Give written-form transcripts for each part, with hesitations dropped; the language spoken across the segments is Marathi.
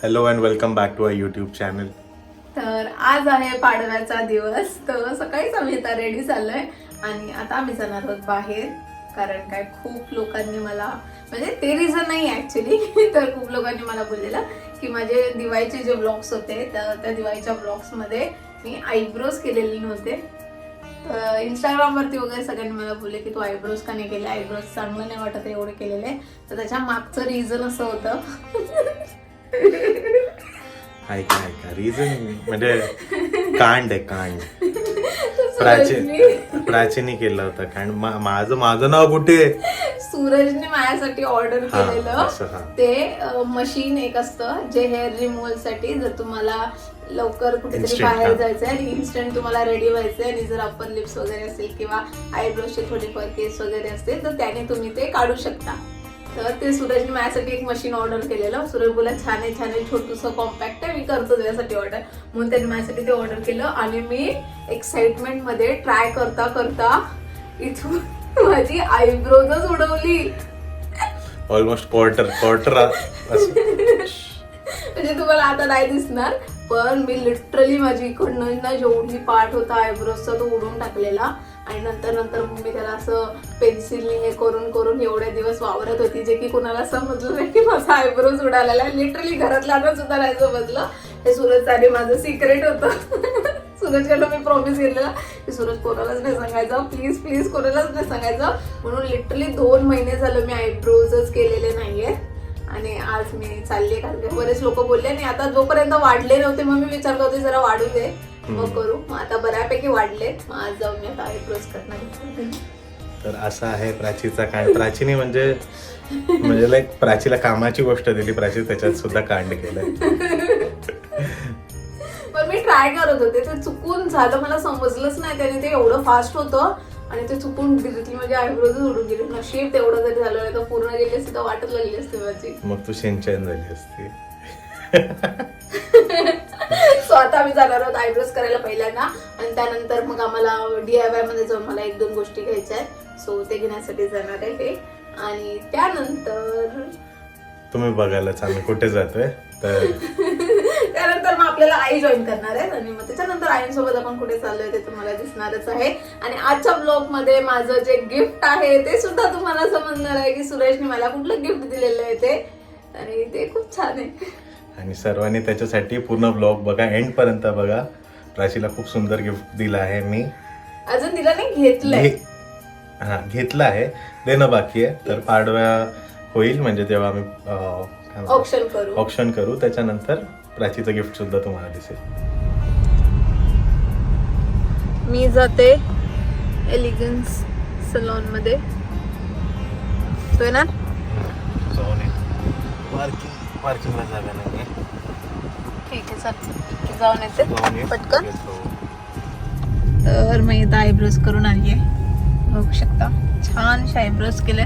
Hello and welcome back to our YouTube channel. तर आज आहे पाडव्याचा दिवस. तर सकाळीच आम्ही आता रेडी झालोय आणि आता आम्ही जाणार आहोत बाहेर. कारण काय खूप लोकांनी मला, म्हणजे ते रिझन नाही ऍक्च्युली, तर खूप लोकांनी मला बोललेलं की माझे दिवाळीचे जे ब्लॉग्स होते तर त्या दिवाळीच्या ब्लॉग्स मध्ये मी आयब्रोज केलेले नव्हते. तर इंस्टाग्रामवरती वगैरे सगळ्यांनी मला बोलले की तू आयब्रोज का नाही केले, आयब्रोज चांगलं नाही वाटत एवढे केलेले. तर त्याच्या मागचं रिझन असं होतं ऐका रिझन म्हणजे कांड आहे कांड. प्राचीने केलं होतं कारण माझं नाव कुठे. सूरजने माझ्यासाठी ऑर्डर केलेलं ते मशीन एक असतं जे हेअर रिमूव्हल साठी, जर तुम्हाला लवकर कुठेतरी बाहेर जायचंय आणि इन्स्टंट तुम्हाला रेडी व्हायचंय आणि जर अप्पर लिप्स वगैरे असेल किंवा आयब्रोजचे थोडेफार केस वगैरे असतील तर त्याने तुम्ही ते काढू शकता. तर ते सूरजने माझ्यासाठी एक मशीन ऑर्डर केलेलं. सूरज बोला छान आहे छोटूसं कॉम्पॅक्ट आहे, मी करतो त्यासाठी ऑर्डर, म्हणून त्यांनी माझ्यासाठी ते ऑर्डर केलं. आणि मी एक्साइटमेंट मध्ये ट्राय करता करता इथून माझी आयब्रोजच उडवली. ऑलमोस्ट क्वार्टर म्हणजे तुम्हाला आता नाही दिसणार, पण मी लिटरली माझी इकडनं जेवढी पार्ट होता आयब्रोजचा तो उडून टाकलेला. आणि नंतर मग मी त्याला असं पेन्सिलने हे करून एवढे दिवस वावरत होती, जे की कोणाला समजलं नाही की माझा आयब्रोज उडालेला आहे. लिटरली घरातल्या सुद्धा नाही समजलं. हे सूरज आणि माझं सिक्रेट होतं. सूरजकडनं मी प्रॉमिस केलेला की सूरज कोणालाच नाही सांगायचं, प्लीज कोणालाच नाही सांगायचं. म्हणून लिटरली 2 महिने झालं मी आयब्रोजच केलेले नाहीये. आणि आज मी चालले कारण की बरेच लोक बोलले नाही, आता जोपर्यंत वाढले नव्हते मग मी विचारलं होते जरा वाढू दे मग करू. मग आता बऱ्यापैकी वाढले, मग आज जाऊन मी आता आयब्रोज करणार. तर असा आहे प्राचीचा कांड. प्राचीने म्हणजे लाईक प्राचीला कामाची गोष्ट दिली, प्राची त्याच्यात सुद्धा कांड केलंय. पण मी ट्राय करत होते, ते चुकून झालं, मला समजलंच नाही. त्याने ते एवढं फास्ट होतं आणि ते चुकून डिरेक्टली माझे आयब्रोज उडून गेले. नशीब तेवढं जरी झालं नाही तर पूर्ण गेली असती तर वाटत लागली असते माझी. मग तू शेंचन झाली असती. सो आता आम्ही जाणार आहोत आयब्रोज करायला पहिल्यांदा, आणि त्यानंतर मग आम्हाला DIY मध्ये जाऊन मला 1-2 गोष्टी घ्यायच्या आहेत. सो ते घेण्यासाठी जाणार आहे ते. आणि त्यानंतर तुम्ही बघायलाच आम्ही कुठे जातोय. तर त्यानंतर मग आपल्याला आई जॉईन करणार आहे आणि मग त्याच्यानंतर आईंसोबत आपण कुठे चाललोय ते तुम्हाला दिसणारच आहे. आणि आजच्या ब्लॉग मध्ये माझं जे गिफ्ट आहे ते सुद्धा तुम्हाला समजणार आहे की सुरेशने मला कुठलं गिफ्ट दिलेलं आहे ते, आणि ते खूप छान आहे. आणि सर्वांनी त्याच्यासाठी पूर्ण ब्लॉग बघा, एंड पर्यंत बघा. प्राचीला खूप सुंदर गिफ्ट दिलं आहे मी. अजून दिला नाही, घेतलंय. घेतलं आहे, देणं बाकी आहे. तर पाडव्या होईल म्हणजे तेव्हा आम्ही ऑप्शन करू. त्याच्यानंतर प्राचीचं गिफ्ट सुद्धा तुम्हाला दिसेल. मी जाते एलिगन्स सलॉन मध्ये. ना पार्किंगला जागा नाही. ठीक आहे, चल जाऊन येते पटकन. तर मी इथं आयब्रोज करून आली आहे, बघू शकता. छान आयब्रोज केले.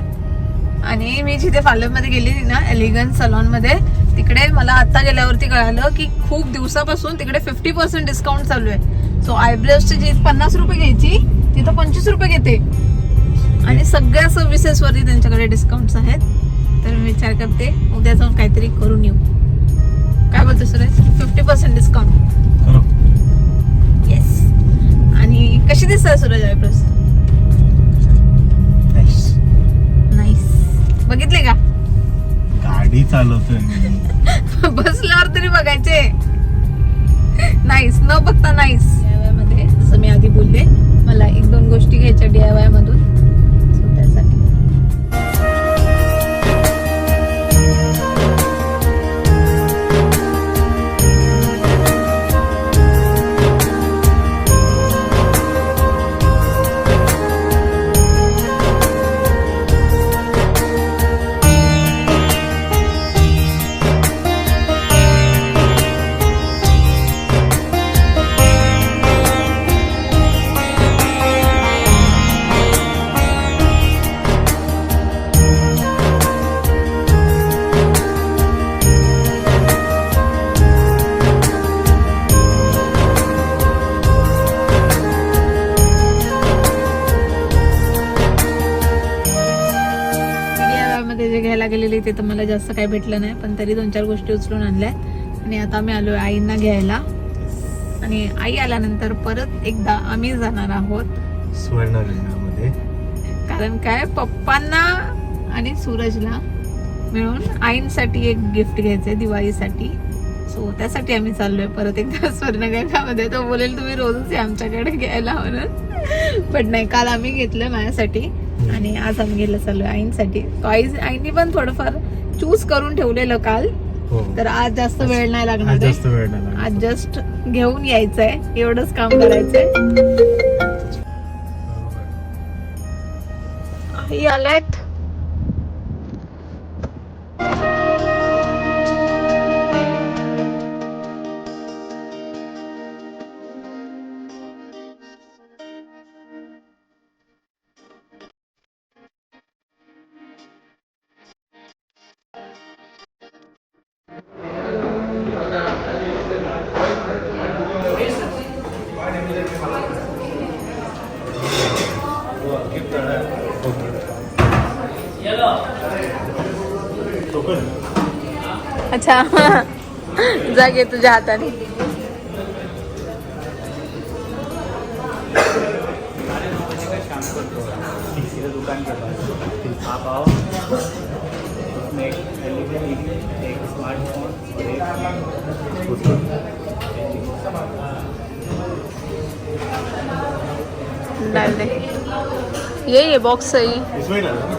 आणि मी जिथे पार्लरमध्ये गेली ना एलिगन्स सलॉन मध्ये, तिकडे मला आता गेल्यावरती कळालं की खूप दिवसापासून तिकडे 50% डिस्काउंट चालू आहे. सो आयब्रोजची जी 50 रुपये घ्यायची तिथं 25 रुपये घेते. आणि सगळ्या सर्व्हिसेस वरती त्यांच्याकडे डिस्काउंट आहेत. तर मी विचार करते उद्या जाऊन काहीतरी करून येऊ. काय बोलतो सुरेश? 50% डिस्काउंट. येस. आणि कशी दिसतात सुरेश आयब्रोज? नाईस. बघितले का? गाडी चालवतोय. बसल्यावर तरी बघायचे. नाईस, न बघता नाईस. DIY मध्ये जसं मी आधी बोलले, मला 1-2 गोष्टी घ्यायच्या DIY मधून. त्यासाठी घ्यायला गेलेली ते तर मला जास्त काही भेटलं नाही, पण तरी 2-4 गोष्टी उचलून आणल्या. आणि आता आम्ही आलोय आईंना घ्यायला आणि आई आल्यानंतर परत एकदा आम्ही जाणार आहोत सुवर्णगंगामध्ये. कारण काय पप्पांना आणि सूरजला मिळून आईंसाठी एक गिफ्ट घ्यायचंय दिवाळीसाठी. सो त्यासाठी आम्ही चाललोय परत एकदा स्वर्णगंगामध्ये. तो बोलेल तुम्ही रोजच या आमच्याकडे घ्यायला म्हणून, बट नाही, काल आम्ही घेतलं माझ्यासाठी आणि आज आम्ही गेलं चाललोय आईंसाठी. आईनी पण थोडंफार चूज करून ठेवलेलं काल, तर आज जास्त वेळ नाही लागणार आहे. आज जस्ट घेऊन यायचंय, एवढंच काम करायचंय. आई आल्यात. अच्छा जा घे तुझ्या हाताने. दुकान के पास आप आओ, उसमें एक स्मार्टफोन डाल दे. ये बॉक्स सही. इसमें डालना.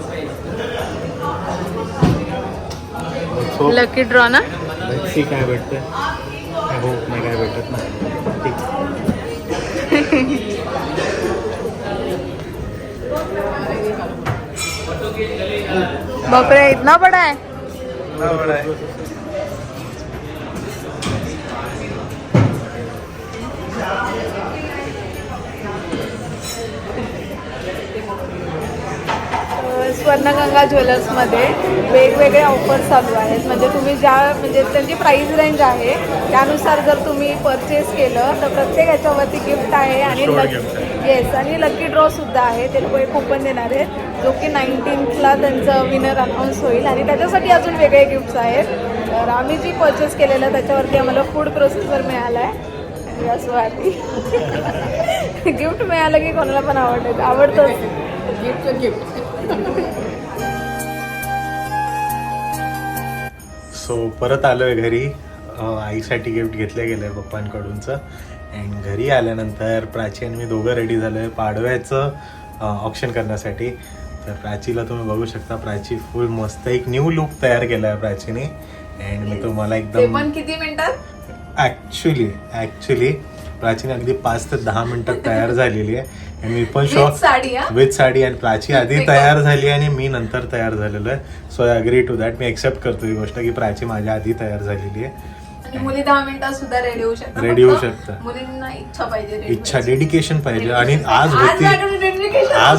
लकी ड्रॉ ना. सी काय भेटते. आय होप नाही काय भेटत ना. बाप रे, इतना बड़ा है. स्वर्णगंगा ज्वेलर्समध्ये वेगवेगळे ऑफर्स चालू आहेत. म्हणजे तुम्ही म्हणजे त्यांची प्राइस रेंज आहे त्यानुसार जर तुम्ही परचेस केलं तर प्रत्येक ह्याच्यावरती गिफ्ट आहे आणि येस, आणि लकी ड्रॉ सुद्धा आहे. ते लोक एक कुपन देणार आहेत जो की 19th त्यांचं विनर अनाऊन्स होईल आणि त्याच्यासाठी अजून वेगळे गिफ्ट्स आहेत. तर आम्ही जी परचेस केलेलं त्याच्यावरती आम्हाला फूड प्रोसेसर मिळाला आहे आणि असं वाटते गिफ्ट मिळालं की कोणाला पण आवडतंच गिफ्ट. सो परत आलोय घरी. आईसाठी गिफ्ट घेतलं गेलंय पप्पांकडूनचं. अँड घरी आल्यानंतर प्राची आणि मी दोघं रेडी झालोय पाडव्याचं ऑप्शन करण्यासाठी. तर प्राचीला तुम्ही बघू शकता, प्राची फुल मस्त एक न्यू लुक तयार केलाय प्राचीने. अँड मी तुम्हाला एकदम किती मिनिटात ऍक्च्युली प्राचीने अगदी 5 ते 10 मिनिटात तयार झालेली आहे. आणि मी पण शॉक साडी विथ साडी. आणि प्राची आधी तयार झाली आणि मी नंतर तयार झालेलो आहे. So I agree to that. मी एक्सेप्ट करतो ही गोष्ट की प्राची माझ्या आधी तयार झालेली आहे. आणि मुली 10 मिनिटात सुद्धा रेडी होऊ शकतात. मुलींना इच्छा पाहिजे, इच्छा डेडिकेशन पाहिजे. आणि आज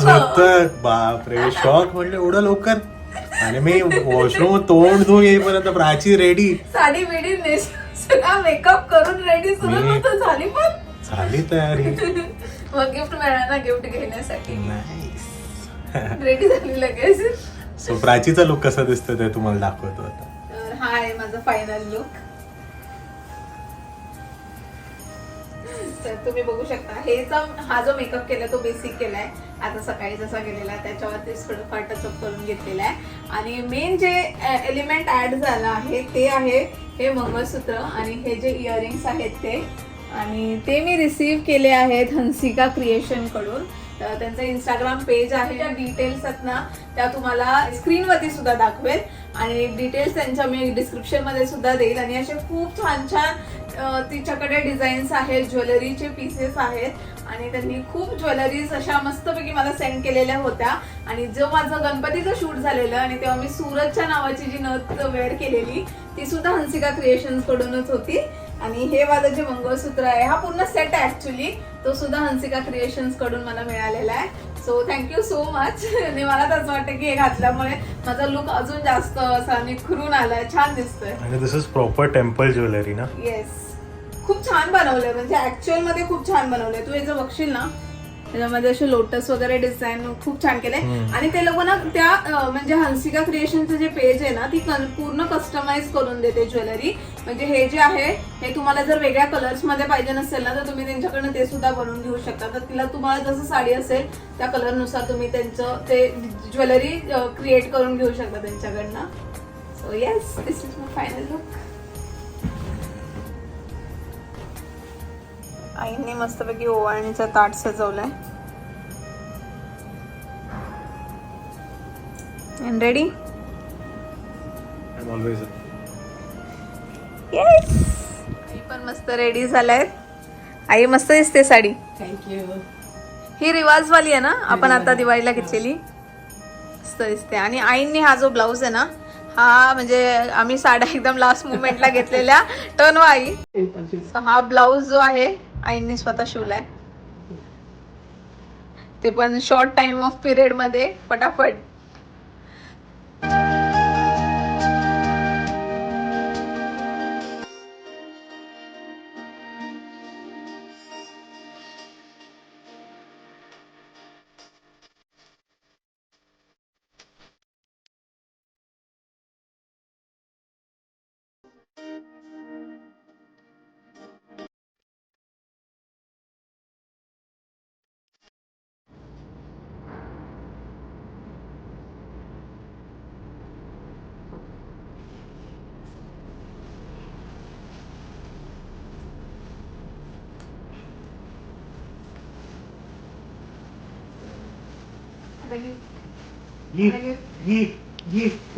होतं बापरे शॉक. म्हटलं एवढं लवकर. आणि मी वॉशरूम तोंड धुवून येईपर्यंत प्राची रेडी, साडी बिडी सगळा मेकअप करून रेडी सुरू झाली पण झाली तयारी. मग गिफ्ट मिळालं ना, गिफ्ट घेण्यासाठी रेडी झाली लगेच. सो प्राचीचा लुक कसा दिसतोय ते तुम्हाला दाखवतो आता. तर हा आहे माझा फायनल लुक. तर तुम्ही बघू शकता हा जो मेकअप केलाय तो बेसिक केलाय. आता सकाळी जसा गेलेला त्याच्यावरती थोडंफार टचअप करून घेतलेला आहे. आणि मेन जे एलिमेंट ऍड झाला आहे ते आहे हे मंगळसूत्र आणि हे जे इयरिंग्स आहेत ते. आणि ते मी रिसीव्ह केले आहेत हंसिका क्रिएशन कडून. त्यांचं इंस्टाग्राम पेज आहे. ज्या डिटेल्स आहेत ना त्या तुम्हाला स्क्रीनवरती सुद्धा दाखवेल आणि डिटेल्स त्यांच्या मी डिस्क्रिप्शन मध्ये सुद्धा देईल. आणि असे खूप छान छान तिच्याकडे डिझाईन्स आहेत, ज्वेलरीचे पीसेस आहेत आणि त्यांनी खूप ज्वेलरीज अशा मस्तपैकी मला सेंड केलेल्या होत्या. आणि जो माझं गणपतीचं शूट झालेलं आणि तेव्हा मी सूरजच्या नावाची जी नथ वेअर केलेली ती सुद्धा हंसिका क्रिएशन्स कडूनच होती. आणि हे माझं जे मंगळसूत्र आहे हा पूर्ण सेट आहे ऍक्च्युली, तो सुद्धा हंसिका क्रिएशन्स कडून मला मिळालेला आहे. So thank you so much. आणि मला तर असं वाटतं की हे घातल्यामुळे माझा लुक अजून जास्त असा निखरून आलाय, छान दिसतोय. आणि दिस इज प्रॉपर टेम्पल ज्वेलरी ना. येस, खूप छान बनवलंय. म्हणजे ऍक्च्युअल मध्ये खूप छान बनवलंय. तू हे जर बघशील ना त्याच्यामध्ये असे लोटस वगैरे डिझाईन खूप छान केले. आणि ते लोक ना त्या म्हणजे हंसिका क्रिएशनचं जे पेज आहे ना ती पूर्ण कस्टमाइज करून देते ज्वेलरी. म्हणजे हे जे आहे हे तुम्हाला जर वेगळ्या कलर्स मध्ये पाहिजे नसेल ना तर तुम्ही त्यांच्याकडनं ते सुद्धा बनवून घेऊ शकता. तर तिला तुम्हाला जसं साडी असेल त्या कलरनुसार तुम्ही त्यांचं ते ज्वेलरी क्रिएट करून घेऊ शकता त्यांच्याकडनं. So yes, this is my final look. आईने मस्तपैकी ओवाळणीचं ताट सजवलंय. And ready. ऑलवेज. येस, आई पण मस्त रेडी झालाय. आई मस्त दिसते साडी. थँक्यू. ही रिवाजवाली आहे ना, आपण आता दिवाळीला घेतलेली. मस्त दिसते. आणि आईंनी हा जो ब्लाऊज आहे ना हा म्हणजे आम्ही साड्या एकदम लास्ट मुमेंटला घेतलेल्या टर्न आई. हा ब्लाऊज जो आहे आईंनी स्वतः शिवलाय. ते पण शॉर्ट टाइम ऑफ पिरियड मध्ये फटाफट.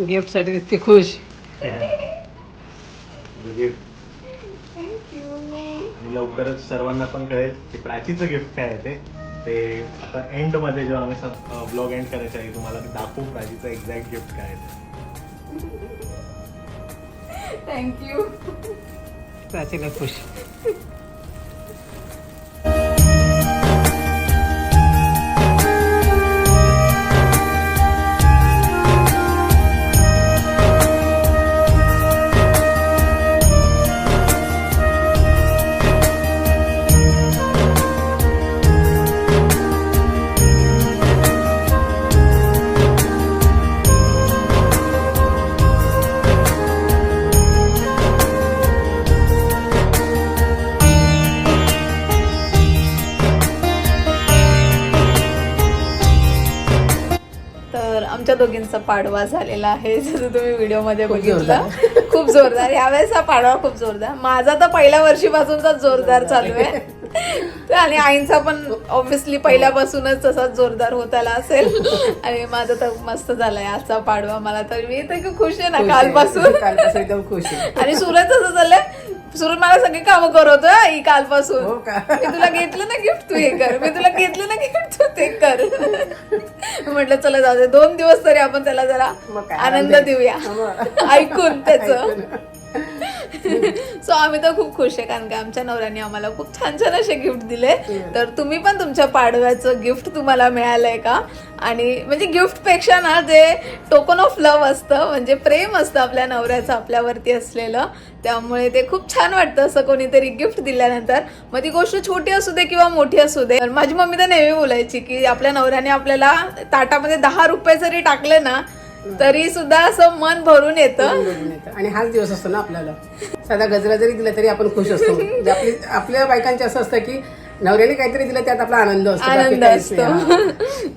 गिफ्ट साठी इतके खुश. आणि लवकरच सर्वांना पण कळेल की प्राचीचं गिफ्ट काय आहे ते आता एंड मध्ये जेव्हा आम्ही ब्लॉग एंड करायचं आहे तुम्हाला दाखवू प्राचीचं एक्झॅक्ट गिफ्ट काय आहे. थँक्यू. प्राचीला खुश. आमच्या दोघींचा पाडवा झालेला आहे जसं तुम्ही व्हिडिओ मध्ये खूप बघितला. खूप जोरदार. यावेळेस हा पाडवा खूप जोरदार. माझा तर पहिल्या वर्षीपासूनचा जोरदार चालू आहे आणि आईंचा पण ऑब्व्हियसली पहिल्यापासूनच तसाच जोरदार होत आला असेल. आणि माझा तर मस्त झालाय आजचा पाडवा. मला तर मी तर खुश आहे ना कालपासून. एकदम खुश आहे. आणि सुरत असं झालंय, सुरत मला सगळी कामं करवतो आई कालपासून. हो का? मी तुला घेतलं ना गिफ्ट तू हे कर, मी तुला घेतलं ना गिफ्ट तू ते कर. म्हटलं चला जाऊ दे 2 दिवस तरी आपण त्याला जरा आनंद देऊया ऐकून त्याचं. सो आम्ही तर खूप खुश आहे कारण की आमच्या नवऱ्याने आम्हाला खूप छान छान असे गिफ्ट दिले. तर तुम्ही पण तुमच्या पाडव्याचं गिफ्ट तुम्हाला मिळालंय का? आणि म्हणजे गिफ्ट पेक्षा ना जे टोकन ऑफ लव्ह असतं म्हणजे प्रेम असतं आपल्या नवऱ्याचं आपल्यावरती असलेलं, त्यामुळे ते खूप छान वाटतं असं कोणीतरी गिफ्ट दिल्यानंतर. मग ती गोष्ट छोटी असू दे किंवा मोठी असू दे. माझी मम्मी तर नेहमी बोलायची की आपल्या नवऱ्याने आपल्याला ताटामध्ये 10 रुपये जरी टाकले ना तरी सुद्धा असं मन भरून येतं. आणि हाच दिवस असतो ना आपल्याला. साधा गजरा जरी दिला तरी आपण खुश असतो. म्हणजे आपल्या बायकांचे असं असतं की नवऱ्याने काहीतरी दिलं त्यात आपला आनंद असतो.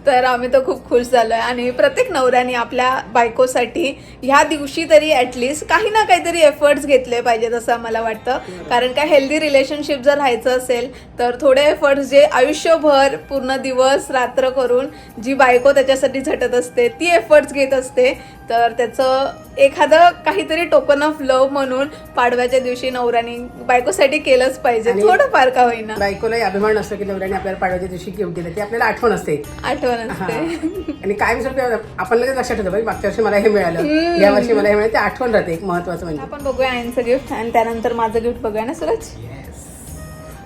तर आम्ही तर खूप खुश झालोय. आणि प्रत्येक नवऱ्याने आपल्या बायकोसाठी ह्या दिवशी तरी ऍटलिस्ट काही ना काहीतरी एफर्ट्स घेतले पाहिजेत असं मला वाटतं. कारण का हेल्दी रिलेशनशिप जर राहायचं असेल तर थोडे एफर्ट्स जे आयुष्यभर पूर्ण दिवस रात्र करून जी बायको त्याच्यासाठी झटत असते ती एफर्ट्स घेत असते, तर त्याचं एखादं काहीतरी टोकन ऑफ लव्ह म्हणून पाडव्याच्या दिवशी नवऱ्याने बायकोसाठी केलंच पाहिजे. थोडंफार का होईना. बायकोलाही अभिमान असतो की नवऱ्याने आपल्याला पाडव्याच्या दिवशी गिफ्ट दिलं, ती आपल्याला आठवण असते. आणि कायम स्वरूपी आपण लगेच लक्षात ठेवतो मागच्या वर्षी मला हे मिळालं, या वर्षी मला हे मिळालं, ते आठवण राहते एक महत्वाचं. म्हणजे आपण बघूया आईंचं गिफ्ट आणि त्यानंतर माझं गिफ्ट बघूया ना सूरज.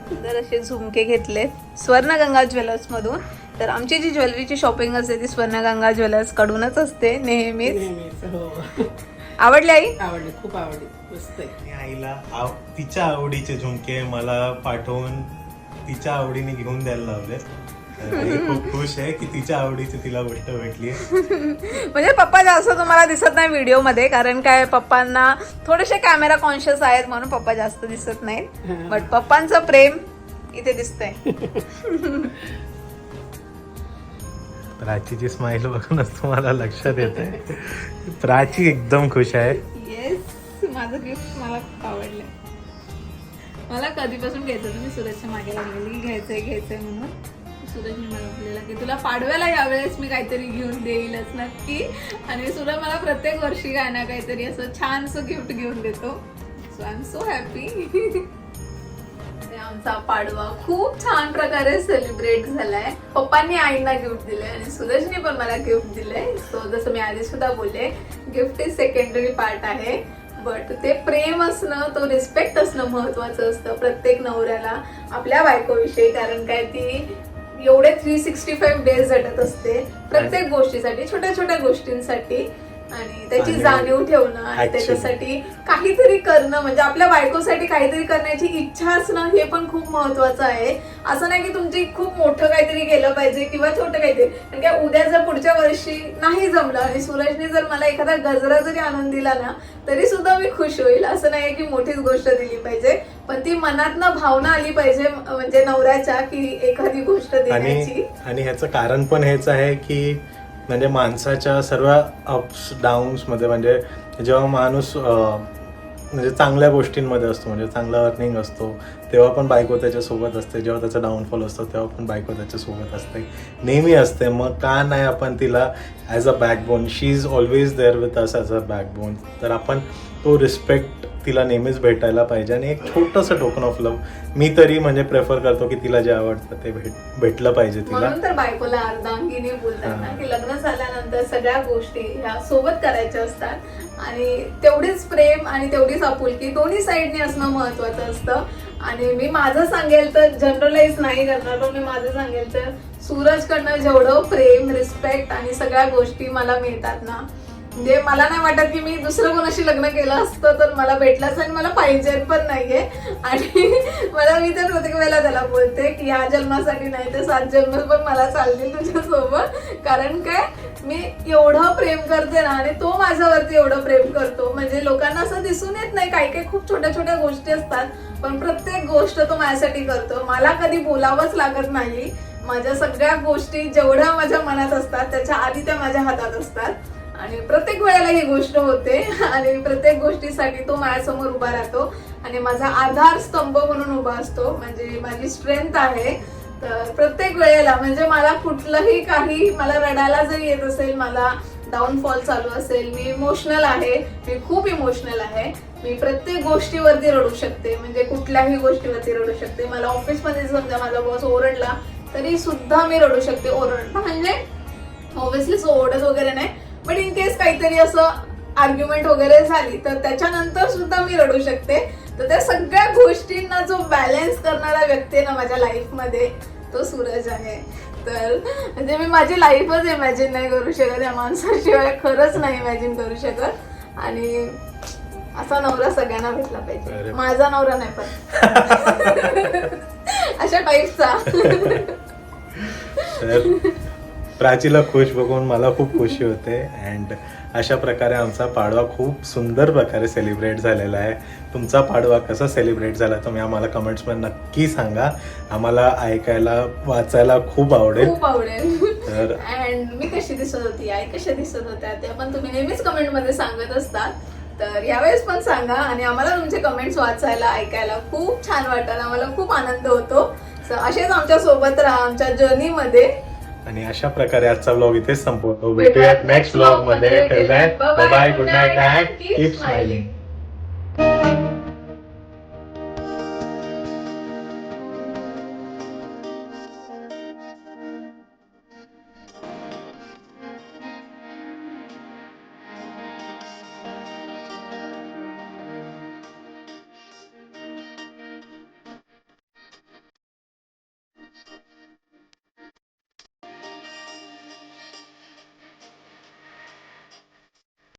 सुंदर असे झुमके घेतले स्वर्णगंगा ज्वेलर्स मधून. तर आमची जी ज्वेलरीची शॉपिंग असते ती स्वर्णगंगा ज्वेलर्स कडूनच असते नेहमीच. आवडली आई? आवडली, खूप आवडली, मस्त आहे. आईला तिच्या आवडीचे झुमके मला पाठवून तिच्या आवडीने घेऊन द्यायला लावले. आई खूप खुश आहे की तिच्या आवडीची तिला गोष्ट भेटली. म्हणजे पप्पा जास्त तुम्हाला दिसत नाही व्हिडिओ मध्ये, कारण काय पप्पांना थोडेसे कॅमेरा कॉन्शियस आहेत म्हणून पप्पा जास्त दिसत नाहीत. बट पप्पांचं प्रेम इथे दिसतंय. प्राचीची स्माइल बघूनच तुम्हाला लक्षात येते प्राची एकदम खुश आहे. येस, माझं गिफ्ट मला खूप आवडलंय. मला कधीपासून घ्यायचं होतं, मी सुरजच्या मागे लागलेली घ्यायचंय म्हणून. सुरजने मला बोललेला की तुला पाडव्याला यावेळेस मी काहीतरी घेऊन देईलच नक्की. आणि सुरज मला प्रत्येक वर्षी काय ना काहीतरी असं छानसं गिफ्ट घेऊन देतो. So I am so happy. आमचा पाडवा खूप छान प्रकारे सेलिब्रेट झालाय. पप्पांनी आईंना गिफ्ट दिलंय आणि सूरजने पण मला गिफ्ट दिलंय. सो जसं मी आधी सुद्धा बोलले, गिफ्ट इज सेकंडरी पार्ट आहे, बट ते प्रेम असणं, तो रिस्पेक्ट असणं महत्वाचं असतं प्रत्येक नवऱ्याला आपल्या बायकोविषयी. कारण काय ती एवढे 365 डेज झटत असते प्रत्येक गोष्टीसाठी, छोट्या छोट्या गोष्टींसाठी. आणि त्याची जाणीव ठेवणं आणि त्याच्यासाठी काहीतरी करणं, म्हणजे आपल्या बायकोसाठी काहीतरी करण्याची इच्छा असणं, हे पण खूप महत्वाचं आहे. असं नाही की तुमची खूप मोठं काहीतरी केलं पाहिजे किंवा छोटं काहीतरी. कारण काय उद्या जर पुढच्या वर्षी नाही जमलं आणि सूरजने जर मला एखादा गजरा जरी आणून दिला ना, तरी सुद्धा मी खुश होईल. असं नाही की मोठीच गोष्ट दिली पाहिजे, पण ती मनातनं भावना आली पाहिजे, म्हणजे नवऱ्याच्या, की एखादी गोष्ट देण्याची. आणि ह्याचं कारण पण हेच आहे की म्हणजे माणसाच्या सर्व अप्स डाऊन्स मध्ये, म्हणजे जेव्हा माणूस म्हणजे चांगल्या गोष्टींमध्ये असतो, म्हणजे चांगला अर्निंग असतो, तेव्हा पण बायको त्याच्यासोबत असते. जेव्हा त्याचा डाऊनफॉल असतो तेव्हा पण बायको त्याच्यासोबत असते, नेहमी असते. मग का नाही आपण तिला as a backbone, she is always there with us as a backbone. तर आपण तो रिस्पेक्ट तिला नेहमीच भेटायला पाहिजे. आणि एक छोटंसं टोकन ऑफ लव्ह मी तरी म्हणजे प्रेफर करतो की तिला जे आवडतं ते भेटलं पाहिजे तिला. म्हणून तर बायकोला अर्धांगिनी बोलतात ना, की लग्न झाल्यानंतर सगळ्या गोष्टी ह्या सोबत करायच्या असतात. आणि तेवढीच प्रेम आणि तेवढीच आपुलकी दोन्ही साईडने असणं महत्वाचं असतं. आणि मी माझं सांगेल तर, जनरलाइज नाही करणार, पण मी माझं सांगेल तर सूरजकडनं जेवढं प्रेम, रिस्पेक्ट आणि सगळ्या गोष्टी मला मिळतात ना, म्हणजे मला नाही वाटत की मी दुसरं कोणाशी लग्न केलं असतं तर मला भेटलंच, आणि मला पाहिजे पण नाहीये. आणि मला, मी तर प्रत्येक वेळेला त्याला बोलते की या जन्मासाठी नाही तर 7 जन्म पण मला चालतील तुझ्यासोबत. कारण काय, मी एवढं प्रेम करते ना, आणि तो माझ्यावरती एवढं प्रेम करतो, म्हणजे लोकांना असं दिसून येत नाही. काही काही खूप छोट्या छोट्या गोष्टी असतात, पण प्रत्येक गोष्ट तो माझ्यासाठी करतो. मला कधी बोलावंच लागत नाही. माझ्या सगळ्या गोष्टी जेवढ्या माझ्या मनात असतात त्याच्या आधी त्या माझ्या हातात असतात. आणि प्रत्येक वेळेला ही गोष्ट होते, आणि प्रत्येक गोष्टीसाठी तो माझ्यासमोर उभा राहतो आणि माझा आधार स्तंभ म्हणून उभा असतो, म्हणजे माझी स्ट्रेंथ आहे. तर प्रत्येक वेळेला, म्हणजे मला कुठलंही काही, मला रडायला जरी येत असेल, मला डाऊनफॉल चालू असेल, मी इमोशनल आहे, मी खूप इमोशनल आहे, मी प्रत्येक गोष्टीवरती रडू शकते, म्हणजे कुठल्याही गोष्टीवरती रडू शकते. मला ऑफिसमध्ये समजा माझा बॉस ओरडला तरी सुद्धा मी रडू शकते. ओरडणं म्हणजे ऑब्व्हियसली ओरडत वगैरे नाही, बट इन केस काहीतरी असं आर्ग्युमेंट वगैरे झाली तर त्याच्यानंतर सुद्धा मी रडू शकते. तर त्या सगळ्या गोष्टींना जो बॅलन्स करणारा व्यक्ती आहे ना माझ्या लाईफमध्ये, तो सूरज आहे. तर म्हणजे मी माझी लाईफच इमॅजिन नाही करू शकत या माणसाशिवाय, खरंच नाही इमॅजिन करू शकत. आणि असा नवरा सगळ्यांना भेटला पाहिजे. माझा नवरा नाही पण अशा टाईपचा. प्राचीला खुश बघून मला खूप खुशी होते. अँड अशा प्रकारे आमचा पाडवा खूप सुंदर प्रकारे सेलिब्रेट झालेला आहे. तुमचा पाडवा कसा सेलिब्रेट झाला तुम्ही आम्हाला कमेंट्समध्ये नक्की सांगा. आम्हाला ऐकायला, वाचायला खूप आवडेल. खूप आवडेल. तर अँड मी कशी दिसत होती, आई कशा दिसत होत्या, ते पण तुम्ही नेहमीच कमेंटमध्ये सांगत असतात. तर यावेळेस पण सांगा, आणि आम्हाला तुमचे कमेंट्स वाचायला, ऐकायला खूप छान वाटतं, आम्हाला खूप आनंद होतो. असेच आमच्या सोबत राहा आमच्या जर्नीमध्ये. आणि अशा प्रकारे आजचा व्लॉग इथेच संपवतो. भेटूयात नेक्स्ट व्लॉग मध्ये. Bye bye, good night and keep smiling.